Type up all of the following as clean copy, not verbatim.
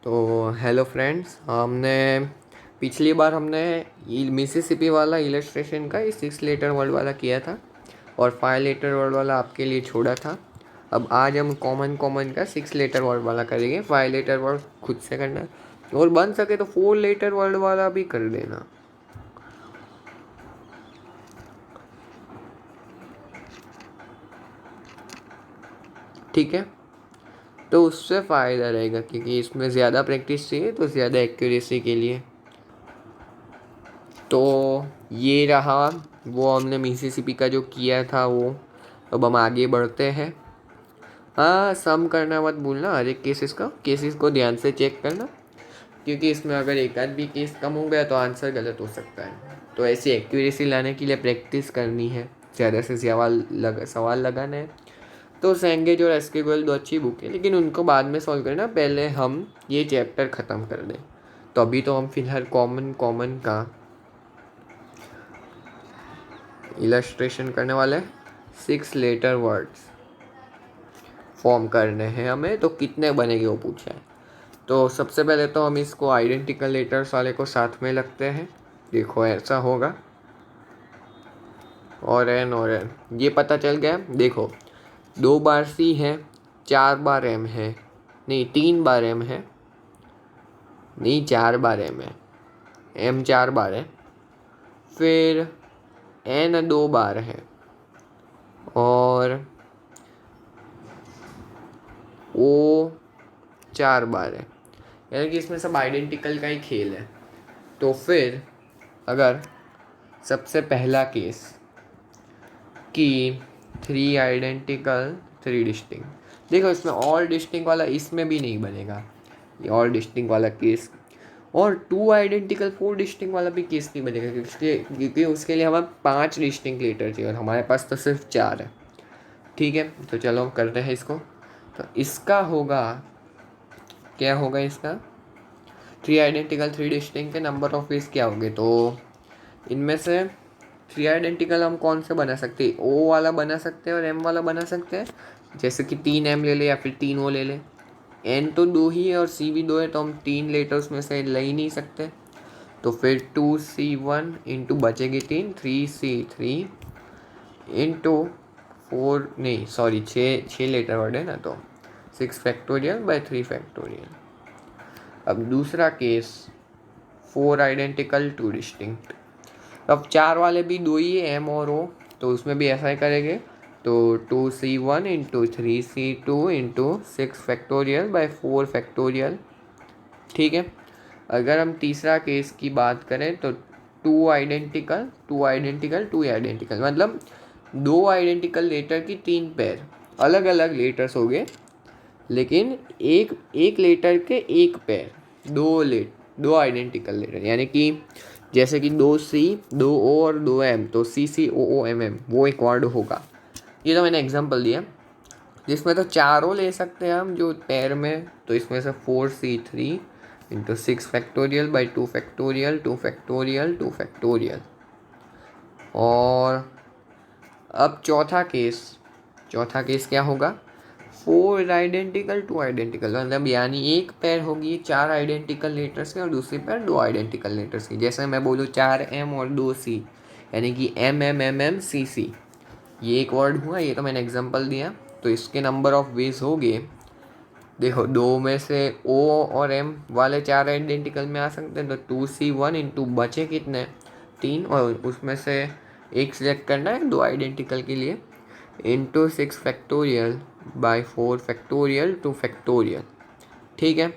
तो hello friends, हमने पिछली बार हमने मिसिसिपी वाला इलस्ट्रेशन का 6 लेटर वर्ड वाला किया था और 5 लेटर वर्ड वाला आपके लिए छोड़ा था। अब आज हम कॉमन कॉमन का 6 लेटर वर्ड वाला करेंगे। 5 लेटर वर्ड खुद से करना और बन सके तो 4 लेटर वर्ड वाला भी कर देना। ठीक है, तो उससे फ़ायदा रहेगा क्योंकि इसमें ज़्यादा प्रैक्टिस चाहिए, तो ज़्यादा एक्यूरेसी के लिए। तो ये रहा वो हमने मिसिसिपी का जो किया था वो। अब हम आगे बढ़ते हैं। हाँ, सम करना मत भूलना, हर एक केसेस को ध्यान से चेक करना, क्योंकि इसमें अगर एक आध भी केस कम हो गया तो आंसर गलत हो सकता है। तो ऐसी एक्यूरेसी लाने के लिए प्रैक्टिस करनी है, ज़्यादा से सवाल लगाना है। तो सेंगेज और एसक्यूएल दो अच्छी बुक है, लेकिन उनको बाद में सॉल्व करना, पहले हम ये चैप्टर ख़त्म कर दें। तो अभी तो हम फिलहाल कॉमन कॉमन का इलस्ट्रेशन करने वाले हैं। 6 लेटर वर्ड्स फॉर्म करने हैं हमें, तो कितने बनेंगे वो पूछा है। तो सबसे पहले तो हम इसको आइडेंटिकल लेटर्स वाले को साथ में लगते हैं। देखो ऐसा होगा, और एन ये पता चल गया। देखो 2 बार सी है, 4 बार एम है, नहीं 3 बार एम है, नहीं 4 बार एम है, एम 4 बार है, फिर एन 2 बार है, और ओ 4 बार है। यानी कि इसमें सब आइडेंटिकल का ही खेल है। तो फिर अगर सबसे पहला केस कि 3 आइडेंटिकल 3 डिस्टिंक्ट, देखो इसमें ऑल डिस्टिंक्ट वाला इसमें भी नहीं बनेगा, ये ऑल डिस्टिंक्ट वाला केस। और 2 आइडेंटिकल 4 डिस्टिंक्ट वाला भी केस नहीं बनेगा, क्योंकि उसके लिए हमें 5 डिस्टिंक्ट लेटर चाहिए और हमारे पास तो सिर्फ 4 है। ठीक है, तो चलो करते हैं इसको। तो इसका होगा, क्या होगा इसका, 3 आइडेंटिकल 3 डिस्टिंक्ट के नंबर ऑफ वेज क्या होंगे। तो इनमें से 3 आइडेंटिकल हम कौन से बना सकते हैं, ओ वाला बना सकते हैं और एम वाला बना सकते हैं। जैसे कि 3 एम ले ले या फिर 3 ओ ले ले। एन तो 2 ही है और सी भी 2 है, तो हम 3 लेटर्स में से ले ही नहीं सकते। तो फिर 2C1 इंटू बचेगी 3 3C3 इंटू 4, नहीं सॉरी 6 लेटर वर्ड है ना, तो 6 फैक्टोरियल/3 फैक्टोरियल। अब दूसरा केस 4 आइडेंटिकल 2 डिस्टिंक्ट। अब 4 वाले भी 2 ही है, एम और ओ, तो उसमें भी ऐसा ही करेंगे। तो 2C1 into 3C2 into 6 फैक्टोरियल/4 factorial. ठीक है, अगर हम तीसरा केस की बात करें तो 2 आइडेंटिकल मतलब 2 आइडेंटिकल लेटर की 3 पेयर, अलग अलग लेटर्स हो गए, लेकिन एक एक लेटर के एक पेयर, 2 आइडेंटिकल लेटर। यानी कि जैसे कि 2C 2 O और 2M, तो CCOOMM वो एक वर्ड होगा। ये तो मैंने एग्जांपल दिया, जिसमें तो चारों ले सकते हैं हम जो पेयर में। तो इसमें से 4C3 इंटू 6 फैक्टोरियल/2 फैक्टोरियल। और अब चौथा केस क्या होगा, 4 आइडेंटिकल 2 आइडेंटिकल, मतलब यानी एक पेयर होगी 4 आइडेंटिकल लेटर्स की और दूसरी पेयर 2 आइडेंटिकल लेटर्स की। जैसे मैं बोलूँ 4M और 2C, यानी कि MMMMCC, ये एक वर्ड हुआ। ये तो मैंने एग्जांपल दिया। तो इसके नंबर ऑफ वेज हो गए, देखो 2 में से O और M वाले 4 आइडेंटिकल में आ सकते हैं, तो 2C1 इंटू बचे कितने 3, और उसमें से एक सिलेक्ट करना है 2 आइडेंटिकल के लिए, इंटू 6 फैक्टोरियल/4 फैक्टोरियल। ठीक है,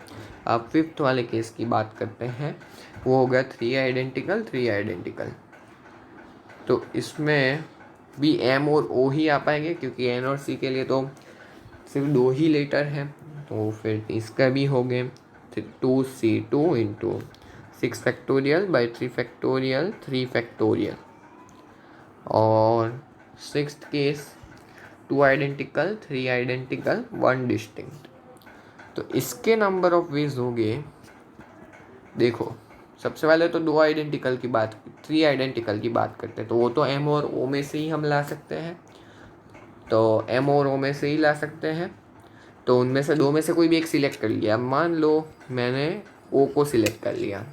अब फिफ्थ वाले केस की बात करते हैं। वो होगा 3 आइडेंटिकल 3 आइडेंटिकल। तो इसमें भी M और O ही आ पाएंगे, क्योंकि N और C के लिए तो सिर्फ 2 ही लेटर हैं। तो फिर इसका भी हो गए 2C2 इंटू 6 फैक्टोरियल/3 फैक्टोरियल। और sixth case 2 identical 3 identical 1 distinct. तो इसके नंबर ऑफ वेज हो गए, देखो सबसे पहले तो 3 आइडेंटिकल की बात करते हैं, तो वो तो M और O में से ही हम ला सकते हैं। तो M और O में से ही ला सकते हैं। तो उनमें से दो में से कोई भी एक सिलेक्ट कर लिया। अब मान लो मैंने ओ को सिलेक्ट कर लिया,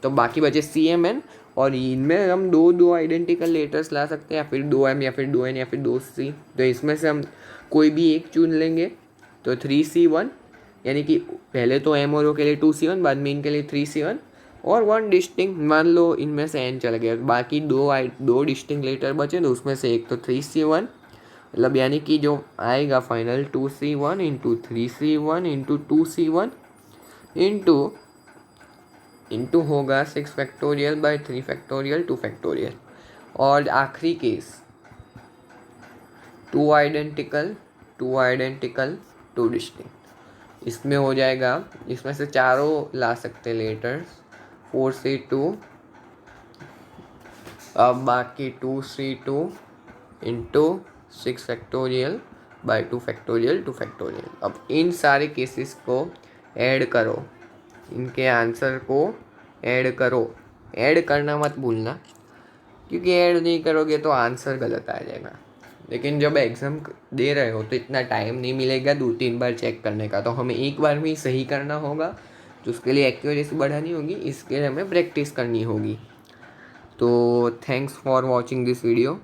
तो बाकी बचे सी एम एन, और इनमें हम दो दो आइडेंटिकल लेटर्स ला सकते हैं, या फिर दो एम, या फिर दो एन, या फिर दो सी। तो इसमें से हम कोई भी एक चुन लेंगे। तो 3C1, यानी कि पहले तो एम और ओ के लिए 2C1, बाद में इनके लिए 3C1, और वन डिस्टिंग। मान लो इनमें से एन चला गया, बाकी दो डिस्टिंग लेटर बचे, तो उसमें से एक तो 3C1, मतलब यानी कि जो आएगा final 2C1 into 3C1 into 2C1 into होगा 6 फैक्टोरियल बाई 3 फैक्टोरियल 2 फैक्टोरियल। और आखिरी case two identical two distinct, इसमें हो जाएगा, इसमें से चारों ला सकते लेटर्स 4C2, अब बाकी 2C2 into 6 factorial by 2 factorial. अब इन सारे केसेस को ऐड करो, इनके आंसर को ऐड करो। ऐड करना मत भूलना, क्योंकि ऐड नहीं करोगे तो आंसर गलत आ जाएगा। लेकिन जब एग्ज़ाम दे रहे हो तो इतना टाइम नहीं मिलेगा 2-3 बार चेक करने का, तो हमें एक बार में ही सही करना होगा। तो उसके लिए एक्यूरेसी बढ़ानी होगी, इसके लिए हमें प्रैक्टिस करनी होगी। तो thanks for watching this video.